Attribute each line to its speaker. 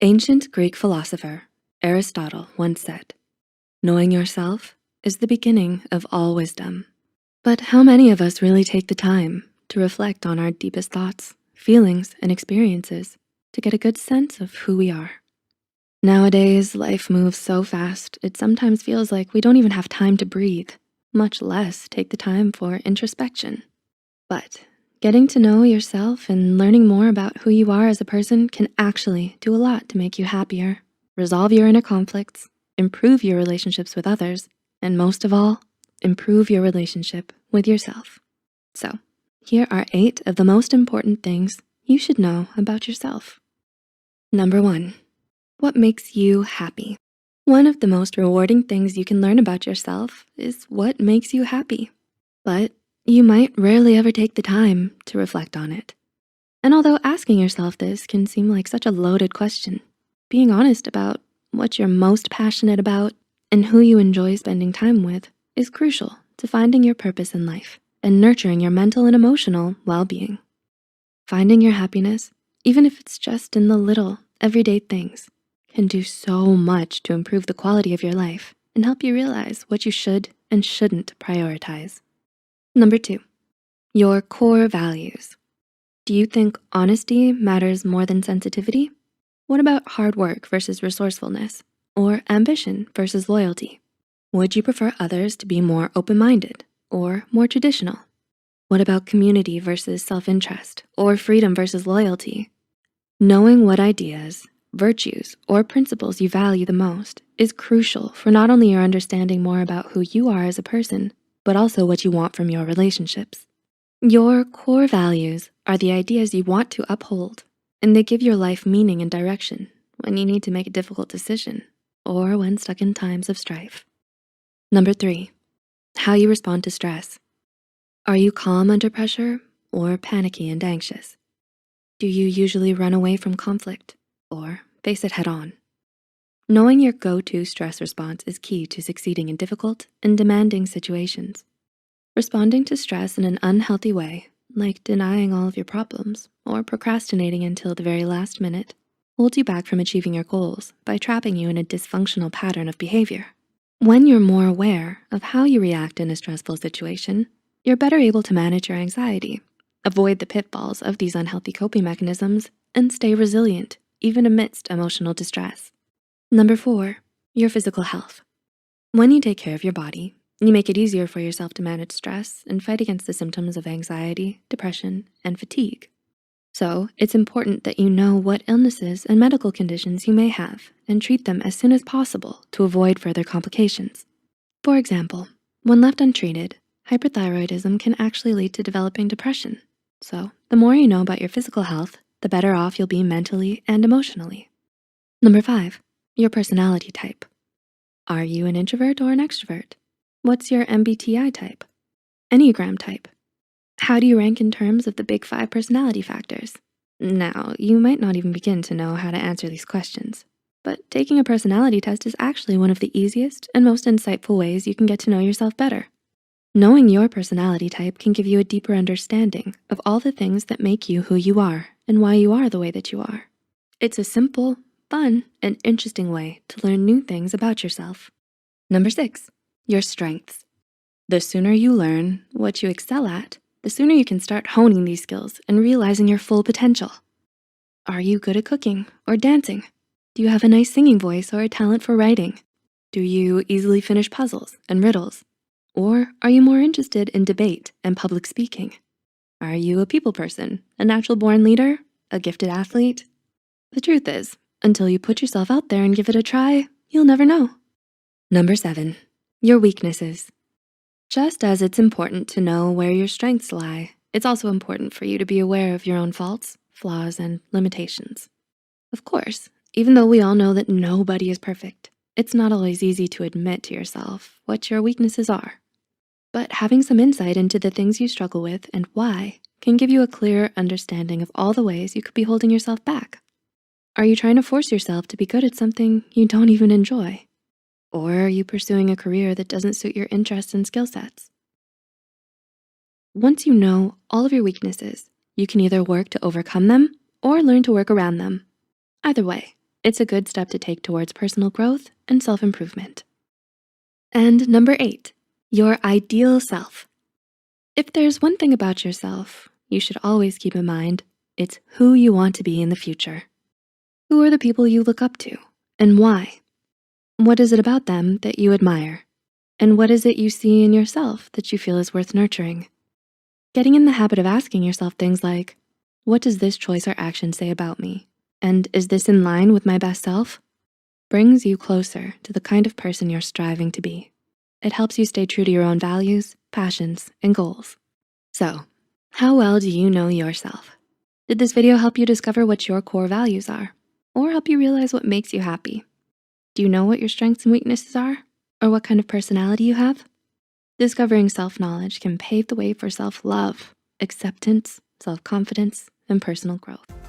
Speaker 1: Ancient Greek philosopher Aristotle once said, "Knowing yourself is the beginning of all wisdom." But how many of us really take the time to reflect on our deepest thoughts, feelings, and experiences to get a good sense of who we are? Nowadays, life moves so fast, it sometimes feels like we don't even have time to breathe, much less take the time for introspection. But getting to know yourself and learning more about who you are as a person can actually do a lot to make you happier, resolve your inner conflicts, improve your relationships with others, and most of all, improve your relationship with yourself. So, here are 8 of the most important things you should know about yourself. Number 1, what makes you happy? One of the most rewarding things you can learn about yourself is what makes you happy. But you might rarely ever take the time to reflect on it. And although asking yourself this can seem like such a loaded question, being honest about what you're most passionate about and who you enjoy spending time with is crucial to finding your purpose in life and nurturing your mental and emotional well-being. Finding your happiness, even if it's just in the little everyday things, can do so much to improve the quality of your life and help you realize what you should and shouldn't prioritize. Number 2, your core values. Do you think honesty matters more than sensitivity? What about hard work versus resourcefulness, or ambition versus loyalty? Would you prefer others to be more open-minded or more traditional? What about community versus self-interest, or freedom versus loyalty? Knowing what ideas, virtues, or principles you value the most is crucial for not only your understanding more about who you are as a person, but also what you want from your relationships. Your core values are the ideas you want to uphold, and they give your life meaning and direction when you need to make a difficult decision or when stuck in times of strife. Number 3, how you respond to stress. Are you calm under pressure or panicky and anxious? Do you usually run away from conflict or face it head on? Knowing your go-to stress response is key to succeeding in difficult and demanding situations. Responding to stress in an unhealthy way, like denying all of your problems or procrastinating until the very last minute, holds you back from achieving your goals by trapping you in a dysfunctional pattern of behavior. When you're more aware of how you react in a stressful situation, you're better able to manage your anxiety, avoid the pitfalls of these unhealthy coping mechanisms, and stay resilient even amidst emotional distress. Number 4, your physical health. When you take care of your body, you make it easier for yourself to manage stress and fight against the symptoms of anxiety, depression, and fatigue. So it's important that you know what illnesses and medical conditions you may have and treat them as soon as possible to avoid further complications. For example, when left untreated, hyperthyroidism can actually lead to developing depression. So the more you know about your physical health, the better off you'll be mentally and emotionally. Number 5, your personality type. Are you an introvert or an extrovert? What's your MBTI type? Enneagram type? How do you rank in terms of the big 5 personality factors? Now, you might not even begin to know how to answer these questions, but taking a personality test is actually one of the easiest and most insightful ways you can get to know yourself better. Knowing your personality type can give you a deeper understanding of all the things that make you who you are and why you are the way that you are. It's a simple, fun, and interesting way to learn new things about yourself. Number 6, your strengths. The sooner you learn what you excel at, the sooner you can start honing these skills and realizing your full potential. Are you good at cooking or dancing? Do you have a nice singing voice or a talent for writing? Do you easily finish puzzles and riddles? Or are you more interested in debate and public speaking? Are you a people person, a natural born leader, a gifted athlete? The truth is, until you put yourself out there and give it a try, you'll never know. Number 7, your weaknesses. Just as it's important to know where your strengths lie, it's also important for you to be aware of your own faults, flaws, and limitations. Of course, even though we all know that nobody is perfect, it's not always easy to admit to yourself what your weaknesses are. But having some insight into the things you struggle with and why can give you a clearer understanding of all the ways you could be holding yourself back. Are you trying to force yourself to be good at something you don't even enjoy? Or are you pursuing a career that doesn't suit your interests and skill sets? Once you know all of your weaknesses, you can either work to overcome them or learn to work around them. Either way, It's a good step to take towards personal growth and self-improvement. And number 8, your ideal self. If there's one thing about yourself you should always keep in mind, it's who you want to be in the future. Who are the people you look up to and why? What is it about them that you admire? And what is it you see in yourself that you feel is worth nurturing? Getting in the habit of asking yourself things like, what does this choice or action say about me? And is this in line with my best self? Brings you closer to the kind of person you're striving to be. It helps you stay true to your own values, passions, and goals. So, how well do you know yourself? Did this video help you discover what your core values are? Or help you realize what makes you happy? Do you know what your strengths and weaknesses are? Or what kind of personality you have? Discovering self-knowledge can pave the way for self-love, acceptance, self-confidence, and personal growth.